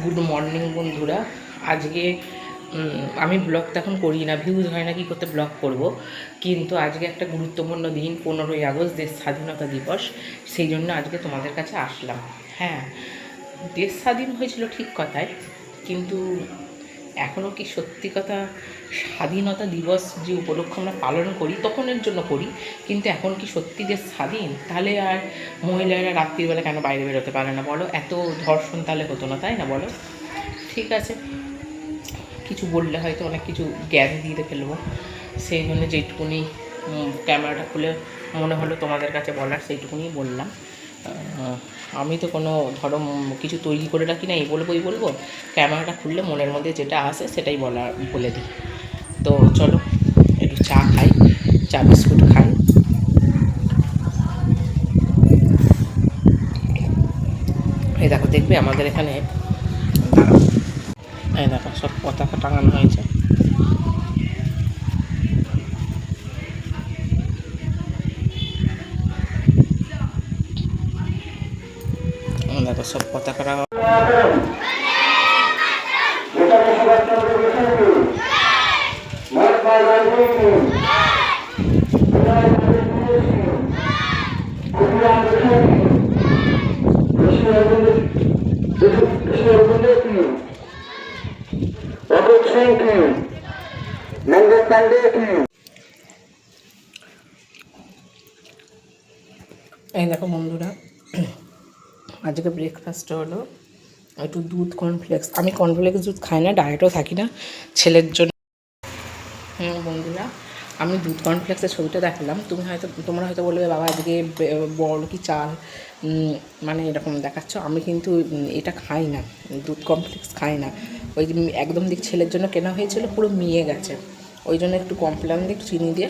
Good morning বন্ধুরা। আজকে আমি ব্লগ তো এখন করি না, ভিউজ হয় না কি করতে ব্লগ করব, কিন্তু আজকে একটা গুরুত্বপূর্ণ দিন, 15ই আগস্ট, দেশ স্বাধীনতা দিবস। সেই জন্য আজকে তোমাদের কাছে আসলাম। হ্যাঁ, দেশ স্বাধীন হয়েছিল ঠিক কথায়, কিন্তু এখনও কি সত্যি কথা স্বাধীনতা দিবস যে উপলক্ষ আমরা পালন করি তখনের জন্য করি, কিন্তু এখন কি সত্যি দেশ স্বাধীন? তাহলে আর মহিলারা রাত্রিবেলা কেন বাইরে বেরোতে পারে না বলো? এত ধর্ষণ তাহলে হতো না, তাই না বলো? ঠিক আছে, কিছু বললে হয়তো অনেক কিছু জ্ঞান দিয়ে ফেলবো, সেই জন্য যেটুকুনি ক্যামেরাটা খুলে মনে হলো তোমাদের কাছে বলার, সেইটুকুনি বললাম। আমি তো কোনো ধরো কিছু তৈরি করে রাখি না, এই বলবো, ক্যামেরাটা খুললে মনের মধ্যে যেটা আসে সেটাই বলে দিই। তো চলো একটু চা খাই, চা বিস্কুট খাই। এই দেখো, দেখবে আমাদের এখানে, এই দেখো সব পতাকা টাঙানো হয়েছে। দেখো সব পতাকা টাঙানো। এই দেখো বন্ধুরা, আজকে ব্রেকফাস্টে হলো একটু দুধ, কর্নফ্লেক্স। আমি কর্নফ্লেক্স দুধ খাই না, ডায়েটও থাকি না ছেলের জন্য। বন্ধুরা, আমি দুধ কর্নফ্লেক্সের ছবিটা দেখালাম, তোমরা হয়তো বলবে বাবা আজকে বড় কি চাল মানে এরকম দেখাচ্ছ। আমি কিন্তু এটা খাই না, দুধ কর্নফ্লেক্স খাই না। ওই যে একদম দিক ছেলের জন্য কেনা হয়েছিল, পুরো মিয়ে গেছে, ওই জন্য একটু কমপ্লেন দিয়ে একটু চিনি দিয়ে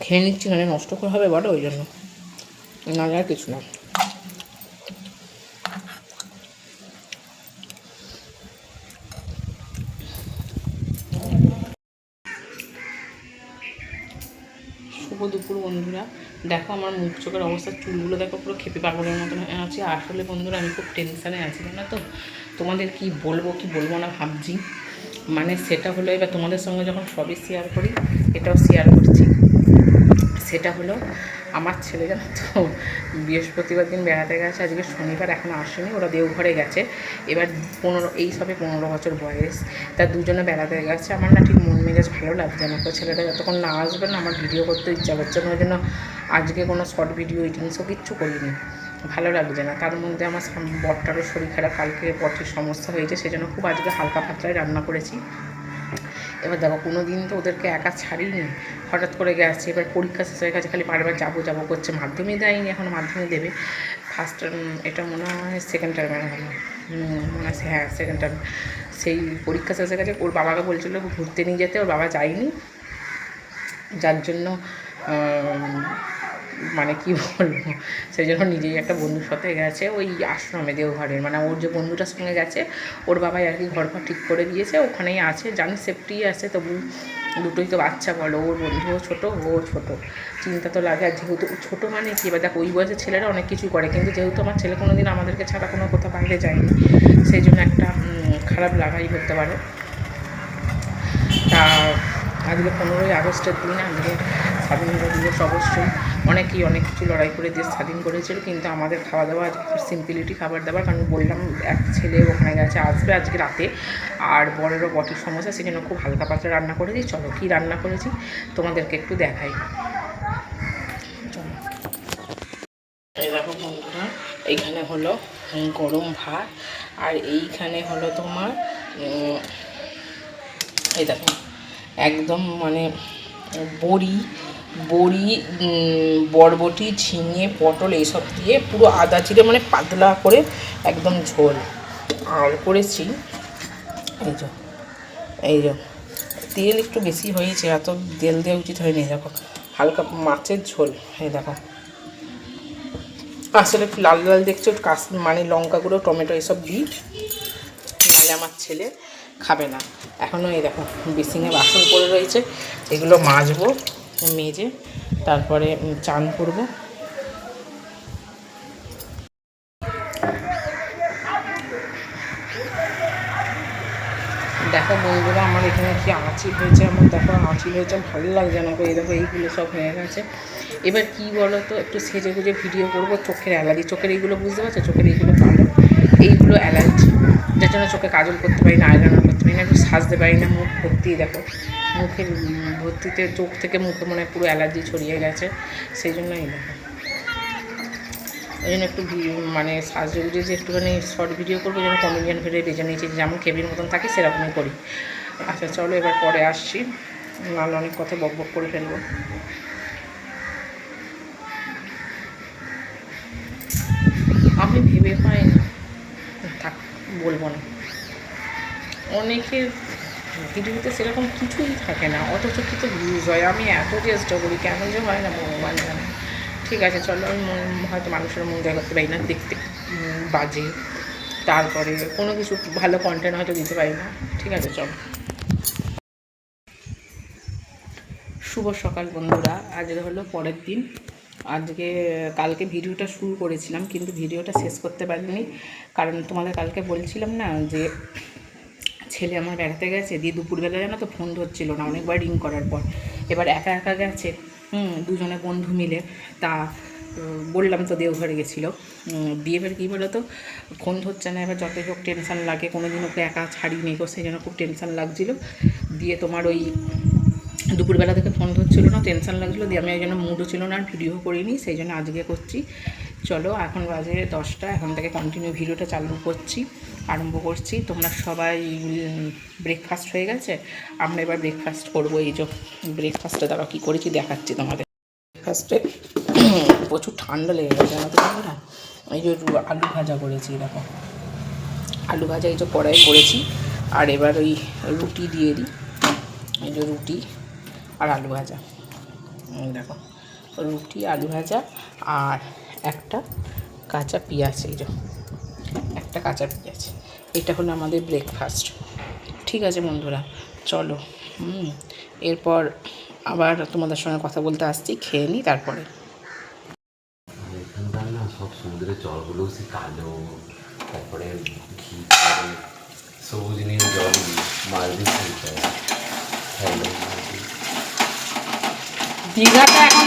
খেয়ে নিচ্ছি, মানে নষ্ট করে হবে বলো, ওই জন্য, না আর কিছু না। শুভ দুপুর বন্ধুরা। দেখো আমার মুখ চোখের অবস্থা, চুলগুলো দেখো পুরো খেপে পাগলের মতন আছি। আসলে বন্ধুরা আমি খুব টেনশানে আছি, জানো তো। তোমাদের কি বলবো না ভাবছি। মানে সেটা হলো, এবার তোমাদের সঙ্গে যখন সবই শেয়ার করি, এটাও শেয়ার করছি। সেটা হলো, আমার ছেলে জানো তো বৃহস্পতিবার দিন বেড়াতে গেছে, আজকে শনিবার, এখনও আসেনি, ওরা দেওঘরে গেছে। এবার এই সবে 15 বছর বয়স, তার দুজনে বেড়াতে গেছে। আমার না ঠিক মন মেজাজ ভালো লাগছে না, তো ছেলেটা যতক্ষণ না আসবে না আমার ভিডিও করতে ইচ্ছা করছে না, ওই জন্য আজকে কোনো শর্ট ভিডিও এডিটিংসও কিচ্ছু করিনি, ভালো লাগছে না। তার মধ্যে আমার বরটারও শরীর খারাপ, কালকে বটির সমস্যা হয়েছে, সেজন্য খুব আজকে হালকা পাতলায় রান্না করেছি। এবার দেখো কোনো দিন তো ওদেরকে একা ছাড়িনি, হঠাৎ করে গেছে, এবার পরীক্ষা শেষ হয়ে গেছে, খালি বারবার যাবো করছে। মাধ্যমিক দেয়নি, এখন মাধ্যমিক দেবে। ফার্স্ট এটা মনে হয় সেকেন্ড টার্মে হলো, মনে আছে, হ্যাঁ সেকেন্ড টার্ম। সেই পরীক্ষা শেষ হয়ে গেছে, ওর বাবাকে বলছিল ঘুরতে নিয়ে যেতে, ওর বাবা যায়নি, যার জন্য মানে কি বলবো, সেই জন্য নিজেই একটা বন্ধুর সাথে গেছে ওই আশ্রমে, দেওঘরের, মানে ওর যে বন্ধুটার সঙ্গে গেছে, ওর বাবাই আর কি ঘর ঠিক করে দিয়েছে, ওখানেই আছে, জানি সেফটি আছে, তবু দুটোই তো বাচ্চা বলো, ওর বন্ধুও ছোটো, ওর ছোটো, চিন্তা তো লাগে। আর যেহেতু ছোটো মানে কি, এবার দেখো ওই বয়সের ছেলেরা অনেক কিছু করে, কিন্তু যেহেতু আমার ছেলে কোনো দিন আমাদেরকে ছাড়া কোনো কোথাও বাইরে যায়নি, সেই জন্য একটা খারাপ লাগাই হতে পারে। তা আজকে 15ই আগস্টের দিন, আজকে স্বাধীনতা দিবস। অবশ্যই অনেকেই অনেক কিছু লড়াই করে দেশ স্বাধীন করেছিল, কিন্তু আমাদের খাওয়া দাওয়া আজকে সিম্পলিটি খাবার দাবার, কারণ বললাম এক ছেলে ওখানে গেছে, আসবে আজকে রাতে, আর বড়েরও বটির সমস্যা, সেই জন্য খুব হালকা পাতলা রান্না করেছি। চলো কী রান্না করেছি তোমাদেরকে একটু দেখাই, চলো। এই দেখো বন্ধুরা, এইখানে হলো গরম ভাত, আর এইখানে হলো তোমার এই দেখো একদম মানে বড়ি, বরবটি, ঝিঙে, পটল এইসব দিয়ে পুরো আদা চিড়ে, মানে পাতলা করে একদম ঝোল। আর করেছি এই যে তেল একটু বেশি হয়েছে, এত তেল দেওয়া উচিত হয়নি। দেখো হালকা মাছের ঝোল, এই দেখো আসলে একটু লাল লাল দেখছো, মানে লঙ্কা গুঁড়ো, টমেটো এসব দিই, নাহলে আমার ছেলে খাবে না। এখনও এই দেখো বেসিনে বাসন পড়ে রয়েছে, এগুলো মাজবো, মেজে তারপরে চান করবো। দেখো বন্ধুরা আমার এখানে কি আঁচি হয়েছে, আমার দেখো আঁচি হয়েছে, ভালো লাগছে না। এই দেখো এইগুলো সব হয়ে গেছে। এবার কি বলো তো, একটু সেজে গুজে ভিডিও করবো। চোখের অ্যালার্জি, চোখের এইগুলো বুঝতে পারছো, চোখের এইগুলো কালো, এইগুলো অ্যালার্জি, যার জন্য চোখে কাজল করতে পারি না, আইলাইনার করতে পারি না, একটু সাজতে পারি না। মুখ ভর্তি দেখো, মুখের ভর্তিতে চোখ থেকে মুখে মনে হয় পুরো অ্যালার্জি ছড়িয়ে গেছে। সেই জন্যই দেখো, ওই জন্য একটু মানে সাজে গুজে যে একটুখানি শর্ট ভিডিও করবো, যেন কমেডিয়ান ভিডিও বেজে নিয়েছি, যেমন কেবির মতন থাকি সেরকমই করি। আচ্ছা চলো এবার পরে আসছি, নাহলে অনেক কথা বক বক করে ফেলবো। আমি ভেবে পাই না, থাক বলবো না। অনেকের ভিডিওতে সেরকম কিছুই থাকে না, অথচ কিন্তু ভিউজ হয়। আমি এত চেষ্টা করি, কেন যে হয় না ভগবান জানে। ঠিক আছে চলো, আমি হয়তো মানুষের মন জয় করতে পারি না, দেখতে বাজে, তারপরে কোনো কিছু ভালো কন্টেন্ট হয়তো দিতে পারি না। ঠিক আছে চলো। শুভ সকাল বন্ধুরা, আজকে হলো পরের দিন। আজকে কালকে ভিডিওটা শুরু করেছিলাম, কিন্তু ভিডিওটা শেষ করতে পারিনি, কারণ তোমাদের কালকে বলছিলাম না যে ছেলে আমার বেড়াতে গেছে, দিয়ে দুপুরবেলা জানো তো ফোন ধরছিল না, অনেকবার রিং করার পর। এবার একা একা গেছে, দুজনে বন্ধু মিলে। তা বললাম তো দেওঘরে গেছিলো, দিয়ে এবার কী বলো তো, ফোন ধরছে না। এবার যতই হোক টেনশান লাগে, কোনো দিন ওকে একা ছাড়িনি গো, সেই জন্য খুব টেনশান লাগছিলো। দিয়ে তোমার ওই দুপুরবেলা থেকে ফোন ধরছিল না, টেনশান লাগছিলো। দিয়ে আমি এই জন্য মুডও ছিল না, আর ভিডিও করিনি, সেই জন্য আজকে করছি। চলো এখন বাজে 10টা, এখন থেকে কন্টিনিউ ভিডিওটা চালু করছি, আরম্ভ করছি। তোমরা সবাই ব্রেকফাস্ট হয়ে গেছে, আমরা এবার ব্রেকফাস্ট করবো। এই যে ব্রেকফাস্টে দ্বারা কী করেছি দেখাচ্ছি তোমাদের। ব্রেকফাস্টে প্রচুর ঠান্ডা লেগে গেছে আমাদের না। এই যে আলু ভাজা করেছি, দেখো আলু ভাজা এই যে কড়াই করেছি। আর এবার ওই রুটি দিয়ে দিই, এই যে রুটি আর আলু ভাজা, দেখো রুটি আলু ভাজা আর একটা কাঁচা পেঁয়াজ, এই যে একটা কাঁচা পেঁয়াজ। এটা হলো আমাদের ব্রেকফাস্ট। ঠিক আছে বন্ধুরা চলো, এরপর আবার তোমাদের সঙ্গে কথা বলতে আসছি, খেয়ে নিই তারপরে। এখানকার না সব সমুদ্রের জলগুলো সে কালো, তারপরে ঘি সবুজ নীল জল, মালদ্বীপ দীঘাতে এখন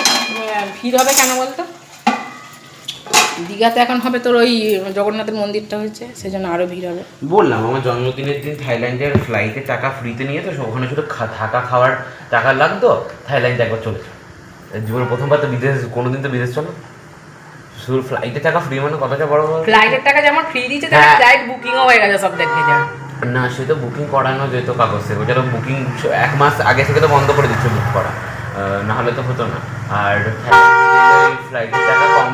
ভিড় হবে কেন বলতো? দীঘাতে এখন হবে তোর ওই জগন্নাথের মন্দিরটা হয়েছে, সেই জন্য আরও ভিড় হবে। বললাম আমার জন্মদিনের দিন থাইল্যান্ডের ফ্লাইটে টাকা ফ্রিতে নিয়ে, তো ওখানে শুধু থাকা খাওয়ার টাকা লাগতো। থাইল্যান্ডে একবার চলেছে জীবনে প্রথমবার, তো বিদেশ কোনোদিন তো বিদেশ চলো, শুধু ফ্লাইটে টাকা ফ্রি, মানে কতটা বড় বড় ফ্লাইটের টাকা যেমন ফ্রি দিয়েছে, তার ফ্লাইট বুকিংও হয়ে গেছে সব, দেখে যা। না সে তো বুকিং করানো যেত কাগজ থেকে, ওটা তো বুকিং 1 মাস আগে থেকে তো বন্ধ করে দিচ্ছে বুক করা, না হলে তো হতো না। আর ফ্লাইটের টাকা কম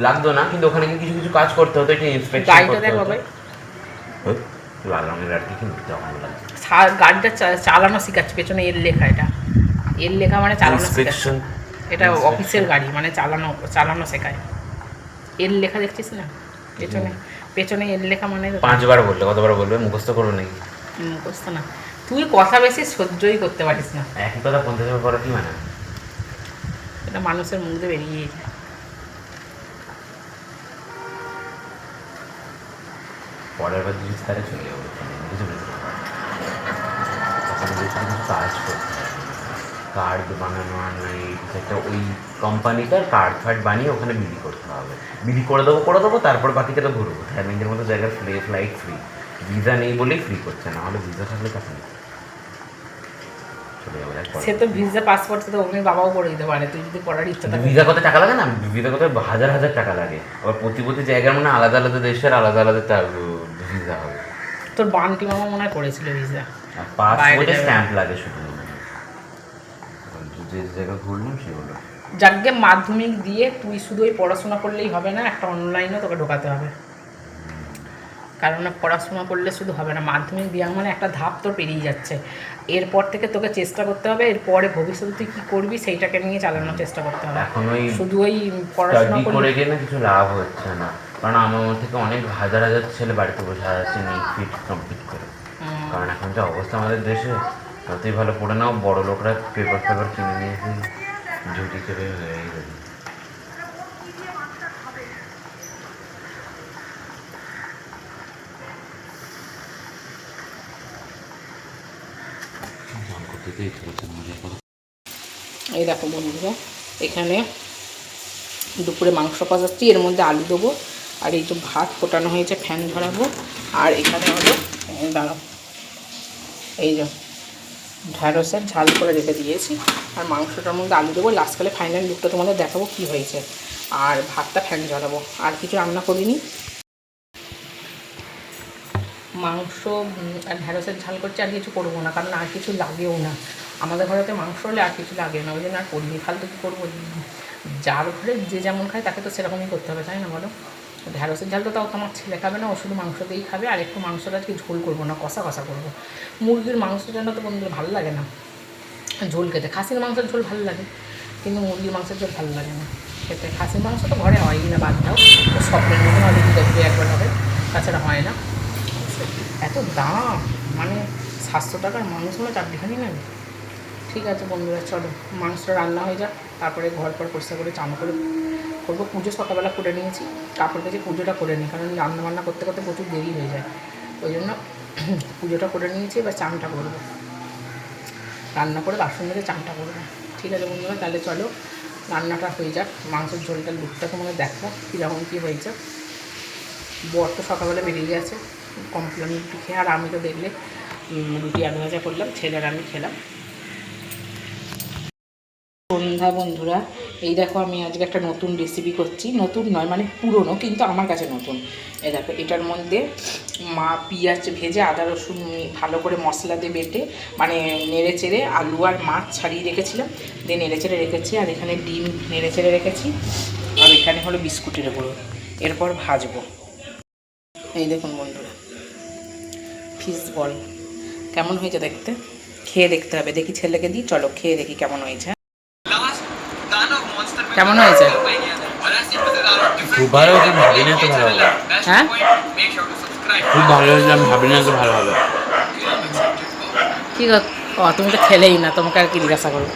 লাগতো না, কিন্তু ওখানে কিছু কিছু কাজ করতে হতো, এটা ইন্সপেকশন করতে হতো। লাল রঙের আর কি ভালো লাগছে, গাড়িটা চালানো শিখাচ্ছে, পেছনে এর লেখা, এটা এর লেখা মানে চালানো শিখাচ্ছে। এটা অফিসের গাড়ি, মানে চালানো শেখায়। এর লেখা দেখছিস না পেছনে, পেছনে এর লেখা মানে 5 বার বললে, কতবার বলবে, মুখস্থ করবে নাকি? মুখস্থ না, তুই কথা বেশি সহ্যই করতে পারিস না। একই কথা 50 বার করা কি মানে? এটা মানুষের মুখ দিয়ে বেরিয়ে যায়। পরের বার যদি তারা চলে যাবো, কিছু কাজ করতে হবে, কার্ড বানানো, আর নাই একটা ওই কোম্পানিটার কার্ড ফার্ড বানিয়ে ওখানে বিলি করতে হবে। বিলি করে দেবো, তারপর বাকিটা তো ঘুরবো। থাইল্যান্ডের মতো জায়গায় ফ্লাইট ফ্রি, ভিসা নেই বলেই ফ্রি করছে, না হলে ভিসা থাকলে কাছে নেই চলে যাবো। সে তো ভিসা পাসপোর্ট তো ওখানে বাবাও করে দিতে পারে, তুই যদি করার ইচ্ছা থাকে। ভিসা কত টাকা লাগে না, ভিসা কত হাজার হাজার টাকা লাগে, আবার প্রতি জায়গার মানে আলাদা আলাদা দেশের আলাদা আলাদা তার ভিসা হবে। তোর বান্টি মামা মনে হয় করেছিল ভিসা, পাসপোর্টে স্ট্যাম্প লাগে শুধু, যে জায়গা ঘুরলাম সেগুলো। যাকে মাধ্যমিক দিয়ে তুই শুধু ওই পড়াশোনা করলেই হবে না, একটা অনলাইনও তোকে ঢোকাতে হবে, কারণ পড়াশোনা করলে শুধু হবে না, মাধ্যমিক দেওয়া মানে একটা ধাপ তোর পেরিয়ে যাচ্ছে। এরপর থেকে তোকে চেষ্টা করতে হবে, এরপরে ভবিষ্যতে তুই কী করবি সেইটাকে নিয়ে চালানোর চেষ্টা করতে হবে। এখন ওই শুধু ওই পড়াশোনা করে গিয়ে না কিছু লাভ হচ্ছে না, কারণ আমার মধ্যে থেকে অনেক হাজার হাজার ছেলে বাড়িতে বসে আছে নেই ফিট কমপ্লিট করে। কারণ এখন যে অবস্থা আমাদের দেশে, যতই ভালো পড়ে নাও, বড় লোকরা পেপার কিনে নিয়ে এসে ঝুঁটি চেপে হয়ে গেছে। খেতে ইচ্ছে করছে না মজা করে। এই দেখো বন্ধুরা, এখানে দুপুরে মাংস কষাচ্ছি, এর মধ্যে আলু দেবো, আর এই যে ভাত ফোটানো হয়েছে ফ্যান ধরাবো, আর এখানে হলো দাঁড়াও এই যে ঢ্যাঁড়সের ঝাল করে রেখে দিয়েছি, আর মাংসটার মধ্যে আলু দেবো, লাস্টকালে ফাইনাল লুকটা তোমাদের দেখাবো কী হয়েছে, আর ভাতটা ফ্যান ঝরাবো, আর কিছু রান্না করিনি। মাংস আর ঢ্যাঁড়সের ঝাল করছি, আর কিছু করবো না, কারণ আর কিছু লাগেও না, আমাদের ঘরেতে মাংস হলে আর কিছু লাগে না, ওই জন্য আর করিনি, ফালতু কী করবো, যার ঘরে যে যেমন খায় তাকে তো সেরকমই করতে হবে, তাই না বলো। ঢ্যাঁড়সের ঝালটা তাও তোমার ছেলে খাবে না, ও শুধু মাংস দিয়েই খাবে, আর একটু মাংসটা আজকে ঝোল করবো না, কষা কষা করবো। মুরগির মাংসের জন্য তো বন্ধুরা ভালো লাগে না ঝোল খেতে, খাসির মাংসের ঝোল ভালো লাগে, কিন্তু মুরগির মাংসের ঝোল ভালো লাগে না খেতে। খাসির মাংস তো ঘরে হয়ই না, বাদ দাও, তো স্বপ্নের মতন হয়তো দুটো একবার হবে, তাছাড়া হয় না। এত দাম, মানে 700 টাকার মাংস না চারটিখানি নেবে। ঠিক আছে বন্ধুরা, চলো মাংসটা রান্না হয়ে যাক, তারপরে ঘর পর পরিষ্কার করে চান করে করবো। পুজো সকালবেলা করে নিয়েছি, কাপড় কেচে পুজোটা করে নিই, কারণ রান্নাবান্না করতে করতে প্রচুর দেরি হয়ে যায়, ওই জন্য পুজোটা করে নিয়েছি, এবার চানটা করবো, রান্না করে বাসন মেজে চানটা করবো। ঠিক আছে বন্ধুরা, তাহলে চলো রান্নাটা হয়ে যাক, মাংসের ঝোলটার লুকটা তোমাদের দেখো কীরকম কী হয়েছে। বর তো সকালবেলা বেরিয়ে গেছে কমপ্লেন রুটি খেয়ে, আর আমি তো দেখলে রুটি আলু ভাজা করলাম, ছেলের আমি খেলাম। সন্ধ্যা বন্ধুরা, এই দেখো আমি আজকে একটা নতুন রেসিপি করছি, নতুন নয় মানে পুরনো, কিন্তু আমার কাছে নতুন। এই দেখো, এটার মধ্যে মা পেঁয়াজ ভেজে আদা রসুন ভালো করে মশলা দিয়ে বেটে, মানে নেড়ে চেড়ে আলু আর মাছ ছাড়িয়ে রেখেছিলাম, দিয়ে নেড়ে চেড়ে রেখেছি, আর এখানে ডিম নেড়ে চেড়ে রেখেছি, আর এখানে হলো বিস্কুটের গুঁড়ো, এরপর ভাজবো। এই দেখুন বন্ধুরা, ফিশ বল কেমন হয়েছে দেখতে, খেয়ে দেখতে হবে, দেখি ছেলেকে দিই, চলো খেয়ে দেখি কেমন হয়েছে। কেমন হয়েছে? খুব ভালো হয়েছে, ভাবি না তো ভালো হবে। হ্যাঁ, খুব ভালো হয়েছে, আমি ভাবি না তো ভালো হবে। ঠিক আছে, তুমি তো খেলেই না, তোমাকে আর কি জিজ্ঞাসা করবো।